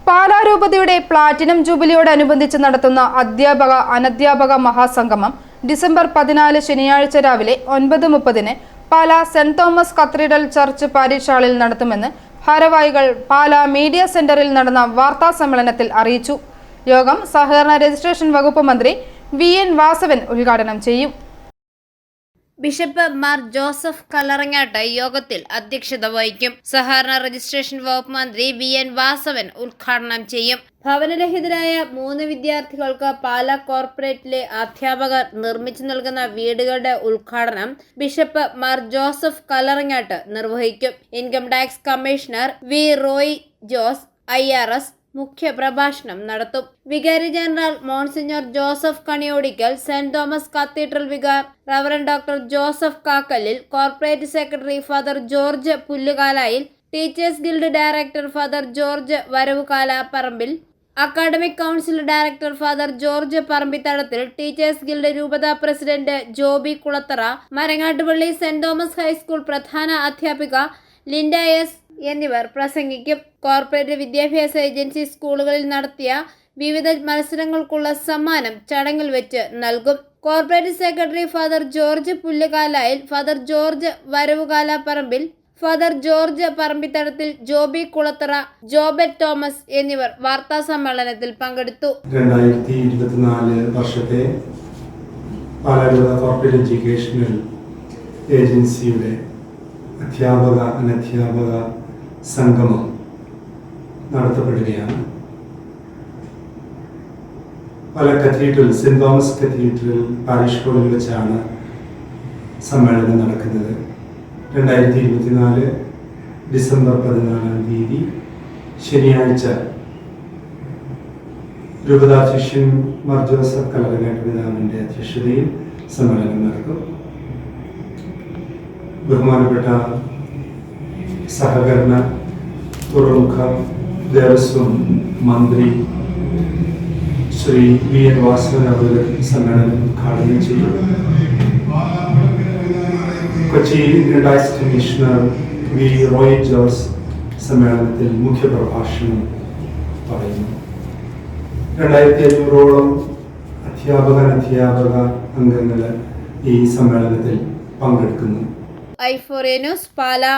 പാലാരൂപതയുടെ platinum ജൂബിലിയോടനുബന്ധിച്ച് നടത്തുന്ന അധ്യാപക അനധ്യാപക മഹാസംഗമം December 14 ശനിയാഴ്ച രാവിലെ 9:30 Pala saint Thomas cathedral church parish ഹാളിൽ നടത്തുമെന്ന് ഭാരവാഹികൾ പാലാ മീഡിയ സെന്ററിൽ നടന്ന വാർത്താ സമ്മേളനത്തിൽ അറിയിച്ചു. യോഗം സഹകരണ രജിസ്ട്രേഷൻ വകുപ്പ് മന്ത്രി VN വാസവൻ ഉദ്ഘാടനം ചെയ്യും. ബിഷപ്പ് മാർ ജോസഫ് കല്ലറങ്ങാട്ട് യോഗത്തിൽ അധ്യക്ഷത വഹിക്കും. സഹകരണ രജിസ്ട്രേഷൻ വകുപ്പ് മന്ത്രി VN വാസവൻ ഉദ്ഘാടനം ചെയ്യും. ഭവനരഹിതരായ 3 വിദ്യാർത്ഥികൾക്ക് പാലാ കോർപ്പറേറ്റിലെ അധ്യാപകർ നിർമ്മിച്ചു നൽകുന്ന വീടുകളുടെ ഉദ്ഘാടനം ബിഷപ്പ് മാർ ജോസഫ് കല്ലറങ്ങാട്ട് നിർവഹിക്കും. Income tax commissioner V Roy Jose IRS മുഖ്യ പ്രഭാഷണം നടത്തും. വികാരി general monsignor Joseph Kaniyodickal, saint Thomas cathedral vicar reverend doctor Joseph Kakkalil, corporate secretary father George Pullukalayil, teachers guild director father George Varavukala Parambil, academic council director father George Parambithadathil, teachers guild രൂപതാ president Joby Kulathara, Marangattupally saint Thomas high school പ്രധാന അധ്യാപിക Linda S എന്നിവർ പ്രസംഗിക്കും. Corporate വിദ്യാഭ്യാസ agency സ്കൂളുകളിൽ നടത്തിയ വിവിധ മത്സരങ്ങൾക്കുള്ള സമ്മാനം ചടങ്ങിൽ വെച്ച് നൽകും. Corporate secretary father George Pullukalayil, father George Varavukala Parambil, father George Parambithadathil, Joby Kulathara, Jobet Thomas എന്നിവർ വാർത്താ സമ്മേളനത്തിൽ പങ്കെടുത്തു. 2024 വർഷത്തെ പാലാരൂപത കോർപ്പറേറ്റ് എഡ്യൂക്കേഷണൽ ഏജൻസിയുടെ അധ്യാപക അനധ്യാപക സംഗമം നടത്തപ്പെടുകയാണ്. പല cathedral, saint Thomas cathedral parish ഹാളിൽ വെച്ചാണ് സമ്മേളനം നടക്കുന്നത്. 2024 ഡിസംബർ 14 ശനിയാഴ്ച രൂപതാധ്യക്ഷൻ മാർ ജോസഫ് കല്ലറങ്ങാട്ട് പിതാവിൻ്റെ അധ്യക്ഷതയിൽ സമ്മേളനം നടക്കും. ബഹുമാനപ്പെട്ട സഹകരണ തുറമുഖ ദേവസ്വം മന്ത്രി ശ്രീ VN വാസവൻ അവർ സമ്മേളനം ഉദ്ഘാടനം ചെയ്യും. Kochi Indian tax commissioner V Roy Jose സമ്മേളനത്തിൽ മുഖ്യപ്രഭാഷണം പറയുന്നു. 2500ഓളം അധ്യാപക അംഗങ്ങൾ ഈ സമ്മേളനത്തിൽ പങ്കെടുക്കുന്നു. i4A news Pala.